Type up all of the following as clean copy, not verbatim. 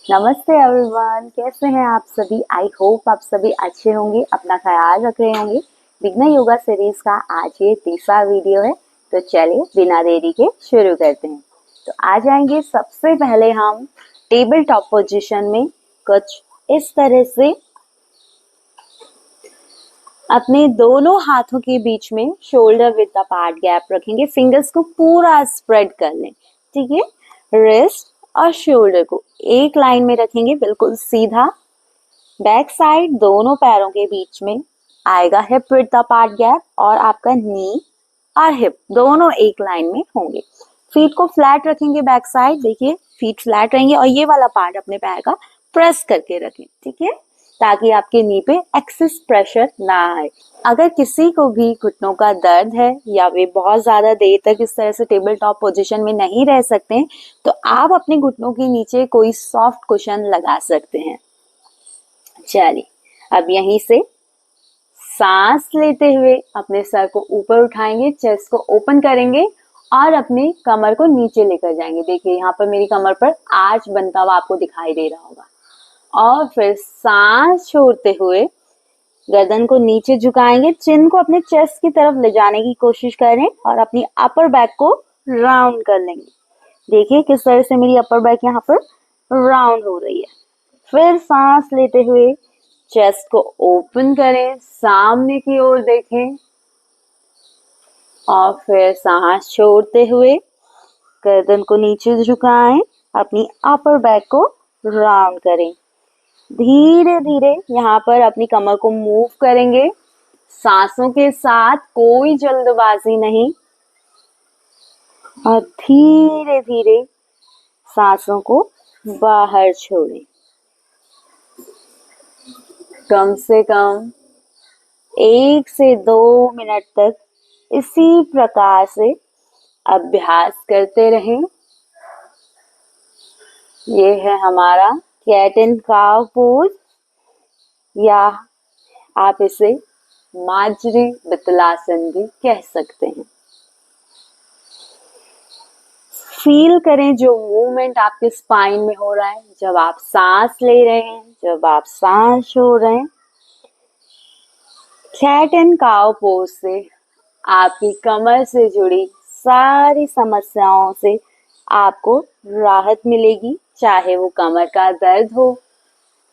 नमस्ते एवरीवन, कैसे हैं आप सभी। आई होप आप सभी अच्छे होंगे, अपना ख्याल रख रहे होंगे। बिगनर योगा सीरीज का आज ये तीसरा वीडियो है, तो चलिए बिना देरी के शुरू करते हैं। तो आ जाएंगे सबसे पहले हम टेबल टॉप पोजीशन में कुछ इस तरह से अपने दोनों हाथों के बीच में शोल्डर विद अपार्ट गैप रखेंगे। फिंगर्स को पूरा स्प्रेड कर लें, ठीक है। रिस्ट और शोल्डर को एक लाइन में रखेंगे, बिल्कुल सीधा। बैक साइड दोनों पैरों के बीच में आएगा हिप विद अपार्ट गैप, और आपका नी और हिप दोनों एक लाइन में होंगे। फीट को फ्लैट रखेंगे बैक साइड, देखिए फीट फ्लैट रहेंगे, और ये वाला पार्ट अपने पैर का प्रेस करके रखें, ठीक है, ताकि आपके नी पे एक्सेस प्रेशर ना आए। अगर किसी को भी घुटनों का दर्द है या वे बहुत ज्यादा देर तक इस तरह से टेबल टॉप पोजीशन में नहीं रह सकते, तो आप अपने घुटनों के नीचे कोई सॉफ्ट कुशन लगा सकते हैं। चलिए, अब यहीं से सांस लेते हुए अपने सर को ऊपर उठाएंगे, चेस्ट को ओपन करेंगे और अपने कमर को नीचे लेकर जाएंगे। देखिए यहाँ पर मेरी कमर पर आर्च बनता हुआ आपको दिखाई दे रहा होगा। और फिर सांस छोड़ते हुए गर्दन को नीचे झुकाएंगे, चिन को अपने चेस्ट की तरफ ले जाने की कोशिश करें और अपनी अपर बैक को राउंड कर लेंगे। देखिए किस तरह से मेरी अपर बैक यहाँ पर राउंड हो रही है। फिर सांस लेते हुए चेस्ट को ओपन करें, सामने की ओर देखें, और फिर सांस छोड़ते हुए गर्दन को नीचे झुकाएं, अपनी अपर बैक को राउंड करें। धीरे धीरे यहाँ पर अपनी कमर को मूव करेंगे, सांसों के साथ, कोई जल्दबाजी नहीं, और धीरे धीरे सांसों को बाहर छोड़ें। कम से कम 1 से 2 मिनट तक इसी प्रकार से अभ्यास करते रहें। ये है हमारा कैट एंड काउ पोज, या आप इसे माजरी वितलासन भी कह सकते हैं। फील करें जो मूवमेंट आपके स्पाइन में हो रहा है जब आप सांस ले रहे हैं, जब आप सांस छोड़ रहे हैं। कैट एंड काउ पोज से आपकी कमर से जुड़ी सारी समस्याओं से आपको राहत मिलेगी, चाहे वो कमर का दर्द हो,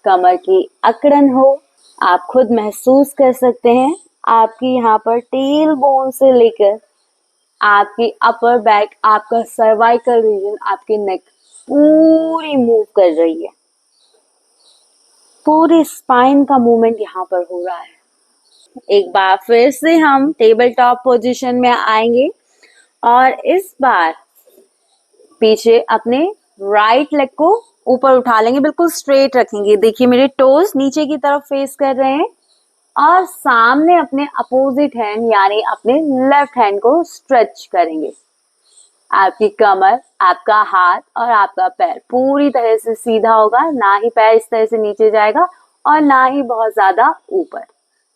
कमर की अकड़न हो। आप खुद महसूस कर सकते हैं, आपकी यहाँ पर टेल बोन से लेकर आपकी अपर बैक, आपका सर्वाइकल रीजन, आपकी नेक पूरी मूव कर रही है। पूरी स्पाइन का मूवमेंट यहाँ पर हो रहा है। एक बार फिर से हम टेबल टॉप पोजीशन में आएंगे, और इस बार पीछे अपने राइट लेग को ऊपर उठा लेंगे, बिल्कुल स्ट्रेट रखेंगे। देखिए मेरे टोज नीचे की तरफ फेस कर रहे हैं, और सामने अपने अपोजिट हैंड यानी अपने लेफ्ट हैंड को स्ट्रेच करेंगे। आपकी कमर, आपका हाथ और आपका पैर पूरी तरह से सीधा होगा, ना ही पैर इस तरह से नीचे जाएगा और ना ही बहुत ज्यादा ऊपर।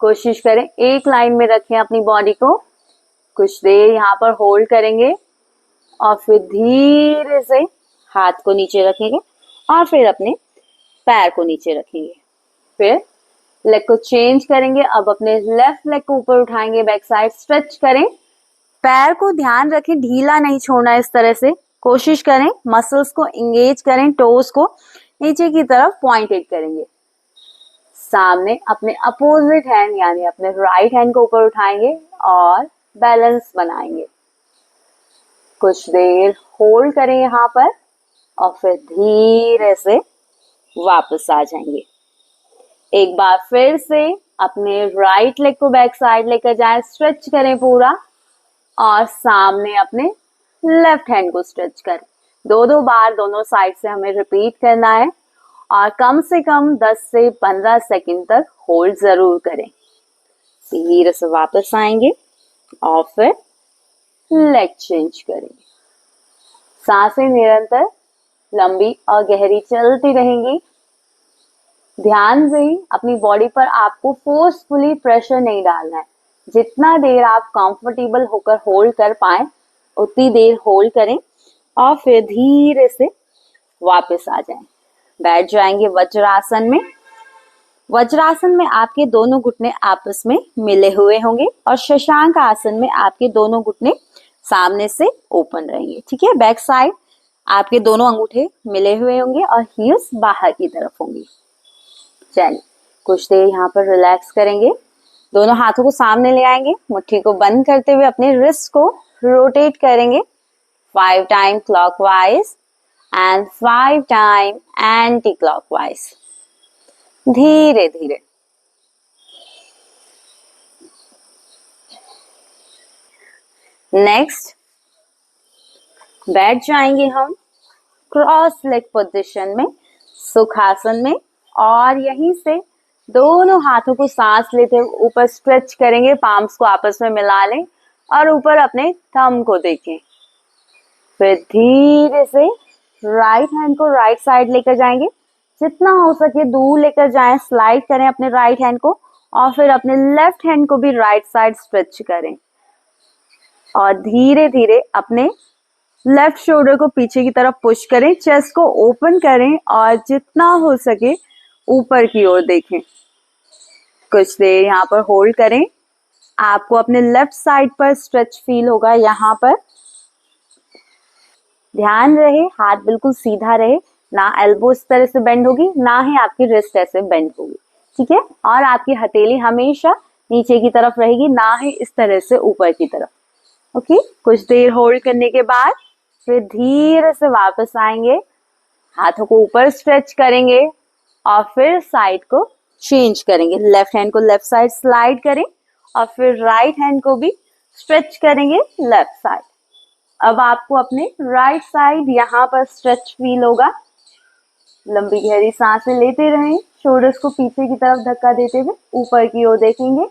कोशिश करें एक लाइन में रखें अपनी बॉडी को। कुछ देर यहाँ पर होल्ड करेंगे, और फिर धीरे से हाथ को नीचे रखेंगे, और फिर अपने पैर को नीचे रखेंगे। फिर लेग को चेंज करेंगे, अब अपने लेफ्ट लेग को ऊपर उठाएंगे, बैक साइड स्ट्रेच करें। पैर को ध्यान रखें, ढीला नहीं छोड़ना, इस तरह से कोशिश करें, मसल्स को एंगेज करें, टोस को नीचे की तरफ पॉइंटेड करेंगे। सामने अपने अपोजिट हैंड यानी अपने राइट हैंड को ऊपर उठाएंगे और बैलेंस बनाएंगे। कुछ देर होल्ड करें यहाँ पर, और फिर धीरे से वापस आ जाएंगे। एक बार फिर से अपने राइट लेग को बैक साइड लेकर जाएं, स्ट्रेच करें पूरा, और सामने अपने लेफ्ट हैंड को स्ट्रेच करें। 2 बार दोनों साइड से हमें रिपीट करना है, और कम से कम 10 से 15 सेकंड तक होल्ड जरूर करें। धीरे से वापस आएंगे और फिर लेग चेंज करेंगे। सांसें निरंतर लंबी और गहरी चलती रहेंगी। ध्यान से अपनी बॉडी पर आपको फोर्सफुली प्रेशर नहीं डालना है। जितना देर आप कंफर्टेबल होकर होल्ड कर पाए उतनी देर होल्ड करें, और फिर धीरे से वापस आ जाएं। बैठ जाएंगे वज्रासन में। वज्रासन में आपके दोनों घुटने आपस में मिले हुए होंगे और शशांक आसन में आपके दोनों घुटने सामने से ओपन रहेंगे। ठीक है, बैक साइड आपके दोनों अंगूठे मिले हुए होंगे और हील्स बाहर की तरफ होंगी। चलिए कुछ देर यहाँ पर रिलैक्स करेंगे। दोनों हाथों को सामने ले आएंगे, मुट्ठी को बंद करते हुए अपने रिस्ट को रोटेट करेंगे 5 time clockwise and 5 time anti clockwise. धीरे धीरे। नेक्स्ट बैठ जाएंगे हम क्रॉस लेग पोजीशन में, सुखासन में, और यहीं से दोनों हाथों को सांस लेते हुए ऊपर स्ट्रेच करेंगे, पाम्स को आपस में मिला लें और ऊपर अपने थंब को देखें। फिर धीरे से राइट हैंड को राइट साइड लेकर जाएंगे, जितना हो सके दूर लेकर जाएं, स्लाइड करें अपने राइट हैंड को और फिर अपने लेफ्ट हैंड को भी राइट साइड स्ट्रेच करें और धीरे धीरे अपने लेफ्ट शोल्डर को पीछे की तरफ पुश करें, चेस्ट को ओपन करें और जितना हो सके ऊपर की ओर देखें। कुछ देर यहाँ पर होल्ड करें। आपको अपने लेफ्ट साइड पर स्ट्रेच फील होगा। यहाँ पर ध्यान रहे हाथ बिल्कुल सीधा रहे, ना एल्बो इस तरह से बेंड होगी, ना ही आपकी रिस्ट ऐसे बेंड होगी। ठीक है, और आपकी हथेली हमेशा नीचे की तरफ रहेगी, ना ही इस तरह से ऊपर की तरफ। ओके, कुछ देर होल्ड करने के बाद फिर धीरे से वापस आएंगे, हाथों को ऊपर स्ट्रेच करेंगे और फिर साइड को चेंज करेंगे। लेफ्ट हैंड को लेफ्ट साइड स्लाइड करें और फिर राइट हैंड को भी स्ट्रेच करेंगे लेफ्ट साइड। अब आपको अपने राइट साइड यहाँ पर स्ट्रेच फील होगा। लंबी गहरी सांसें लेते रहें, शोल्डर्स को पीछे की तरफ धक्का देते हुए ऊपर की ओर देखेंगे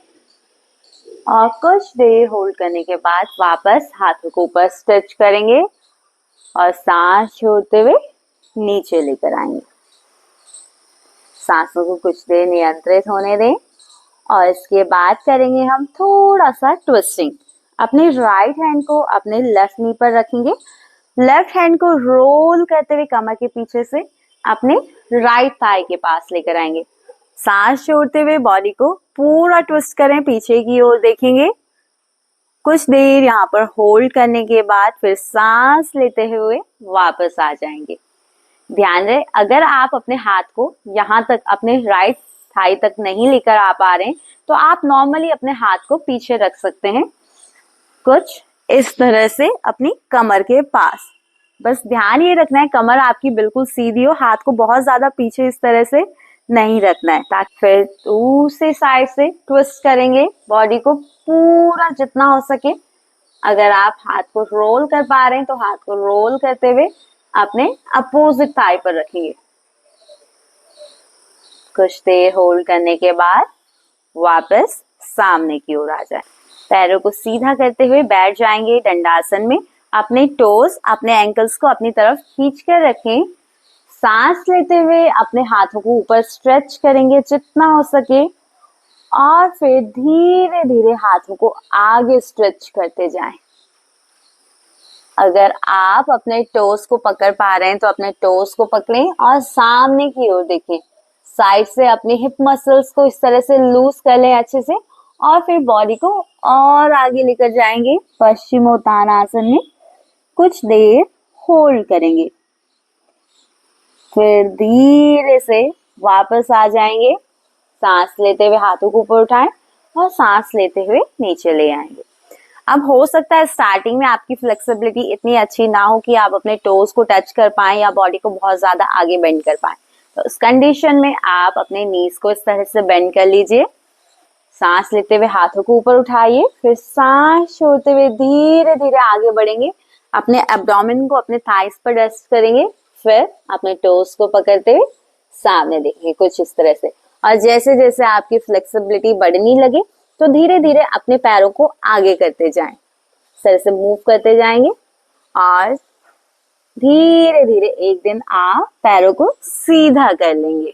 और कुछ देर होल्ड करने के बाद वापस हाथों को ऊपर स्ट्रेच करेंगे और सांस छोड़ते हुए नीचे लेकर आएंगे। सांसों को कुछ देर नियंत्रित होने दें और इसके बाद करेंगे हम थोड़ा सा ट्विस्टिंग। अपने राइट हैंड को अपने लेफ्ट नी पर रखेंगे, लेफ्ट हैंड को रोल करते हुए कमर के पीछे से अपने राइट थाई के पास लेकर आएंगे। सांस छोड़ते हुए बॉडी को पूरा ट्विस्ट करें, पीछे की ओर देखेंगे। कुछ देर यहाँ पर होल्ड करने के बाद फिर सांस लेते हुए वापस आ जाएंगे। ध्यान रहे अगर आप अपने हाथ को यहाँ तक अपने राइट थाई तक नहीं लेकर आ पा रहे हैं तो आप नॉर्मली अपने हाथ को पीछे रख सकते हैं, कुछ इस तरह से अपनी कमर के पास। बस ध्यान ये रखना है कमर आपकी बिल्कुल सीधी हो, हाथ को बहुत ज्यादा पीछे इस तरह से नहीं रखना है। ताकि फिर दूसरी साइड से ट्विस्ट करेंगे बॉडी को पूरा जितना हो सके। अगर आप हाथ को रोल कर पा रहे हैं तो हाथ को रोल करते हुए अपने अपोजिट थाई पर रखेंगे। कुछ देर होल्ड करने के बाद वापस सामने की ओर आ जाए। पैरों को सीधा करते हुए बैठ जाएंगे दंडासन में। अपने टोज अपने एंकल्स को अपनी तरफ खींच कर रखें। सांस लेते हुए अपने हाथों को ऊपर स्ट्रेच करेंगे जितना हो सके और फिर धीरे धीरे हाथों को आगे स्ट्रेच करते जाएं। अगर आप अपने टोस को पकड़ पा रहे हैं तो अपने टोस को पकड़ें और सामने की ओर देखें। साइड से अपने हिप मसल्स को इस तरह से लूज कर लें अच्छे से और फिर बॉडी को और आगे लेकर जाएंगे पश्चिमोत्तानासन में। कुछ देर होल्ड करेंगे, फिर धीरे से वापस आ जाएंगे। सांस लेते हुए हाथों को ऊपर उठाएं और सांस लेते हुए नीचे ले आएंगे। अब हो सकता है स्टार्टिंग में आपकी फ्लेक्सिबिलिटी इतनी अच्छी ना हो कि आप अपने टोज को टच कर पाएं या बॉडी को बहुत ज्यादा आगे बेंड कर पाएं। तो इस कंडीशन में आप अपने नीज को इस तरह से बेंड कर लीजिए। सांस लेते हुए हाथों को ऊपर उठाइए, फिर सांस छोड़ते हुए धीरे धीरे आगे बढ़ेंगे। अपने एब्डोमेन को अपने थाइस पर रेस्ट करेंगे, फिर अपने टोस को पकड़ते हुए सामने देखेंगे कुछ इस तरह से। और जैसे जैसे आपकी फ्लेक्सिबिलिटी बढ़ने लगे तो धीरे धीरे अपने पैरों को आगे करते जाएं, इस तरह से मूव करते जाएंगे और धीरे धीरे एक दिन आप पैरों को सीधा कर लेंगे।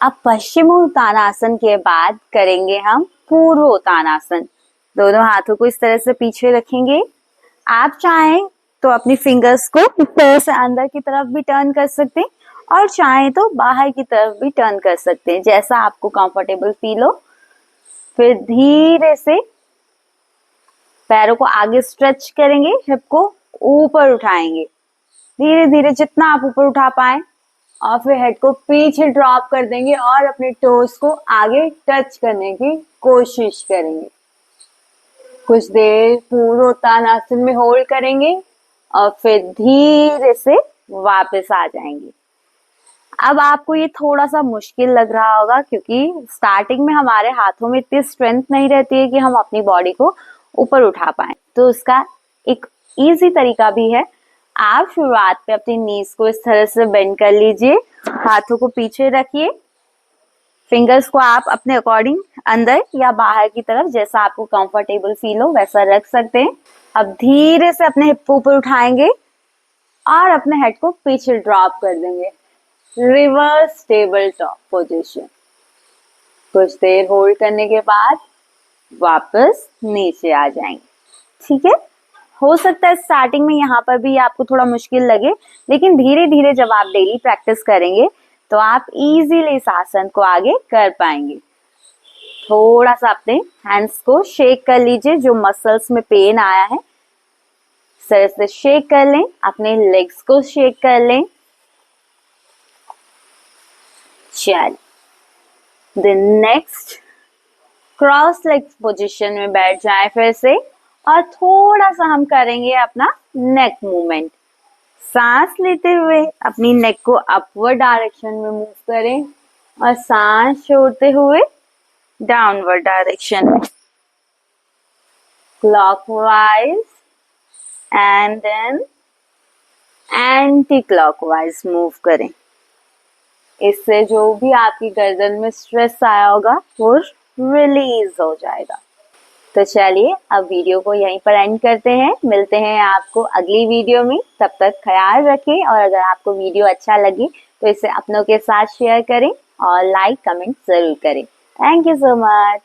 अब पश्चिमोत्तानासन के बाद करेंगे हम पूर्वोत्तानासन। दोनों हाथों को इस तरह से पीछे रखेंगे। आप चाहें तो अपनी फिंगर्स को इस तरह से अंदर की तरफ भी टर्न कर सकते हैं और चाहे तो बाहर की तरफ भी टर्न कर सकते हैं, जैसा आपको कंफर्टेबल फील हो। फिर धीरे से पैरों को आगे स्ट्रेच करेंगे, हिप को ऊपर उठाएंगे धीरे धीरे जितना आप ऊपर उठा पाए, और फिर हेड को पीछे ड्रॉप कर देंगे और अपने टोस को आगे टच करने की कोशिश करेंगे। कुछ देर पूर्वोत्तानासन में होल्ड करेंगे और फिर धीरे से वापस आ जाएंगे। अब आपको ये थोड़ा सा मुश्किल लग रहा होगा, क्योंकि स्टार्टिंग में हमारे हाथों में इतनी स्ट्रेंथ नहीं रहती है कि हम अपनी बॉडी को ऊपर उठा पाए। तो उसका एक इजी तरीका भी है। आप शुरुआत पे अपनी नीज को इस तरह से बेंड कर लीजिए, हाथों को पीछे रखिए, फिंगर्स को आप अपने अकॉर्डिंग अंदर या बाहर की तरफ जैसा आपको कंफर्टेबल फील हो वैसा रख सकते हैं। अब धीरे से अपने हिप को ऊपर उठाएंगे और अपने हेड को पीछे ड्रॉप कर देंगे। Reverse table top position. कुछ देर होल्ड करने के बाद वापस नीचे आ जाएंगे। ठीक है, हो सकता है स्टार्टिंग में यहाँ पर भी आपको थोड़ा मुश्किल लगे, लेकिन धीरे धीरे जब आप डेली प्रैक्टिस करेंगे तो आप इजीली इस आसन को आगे कर पाएंगे। थोड़ा सा अपने हैंड्स को शेक कर लीजिए, जो मसल्स में पेन आया है सर से शेक कर लें, अपने लेग्स को शेक कर लें। चलिए then next cross legs position में बैठ जाएं फिर से, और थोड़ा सा हम करेंगे अपना नेक मूवमेंट। सांस लेते हुए अपनी नेक को अपवर्ड डायरेक्शन में मूव करें और सांस छोड़ते हुए डाउनवर्ड डायरेक्शन में, clockwise and then anti clockwise move करें। इससे जो भी आपकी गर्दन में स्ट्रेस आया होगा वो रिलीज हो जाएगा। तो चलिए अब वीडियो को यहीं पर एंड करते हैं, मिलते हैं आपको अगली वीडियो में। तब तक ख्याल रखें, और अगर आपको वीडियो अच्छा लगे तो इसे अपनों के साथ शेयर करें और लाइक कमेंट जरूर करें। Thank you so much.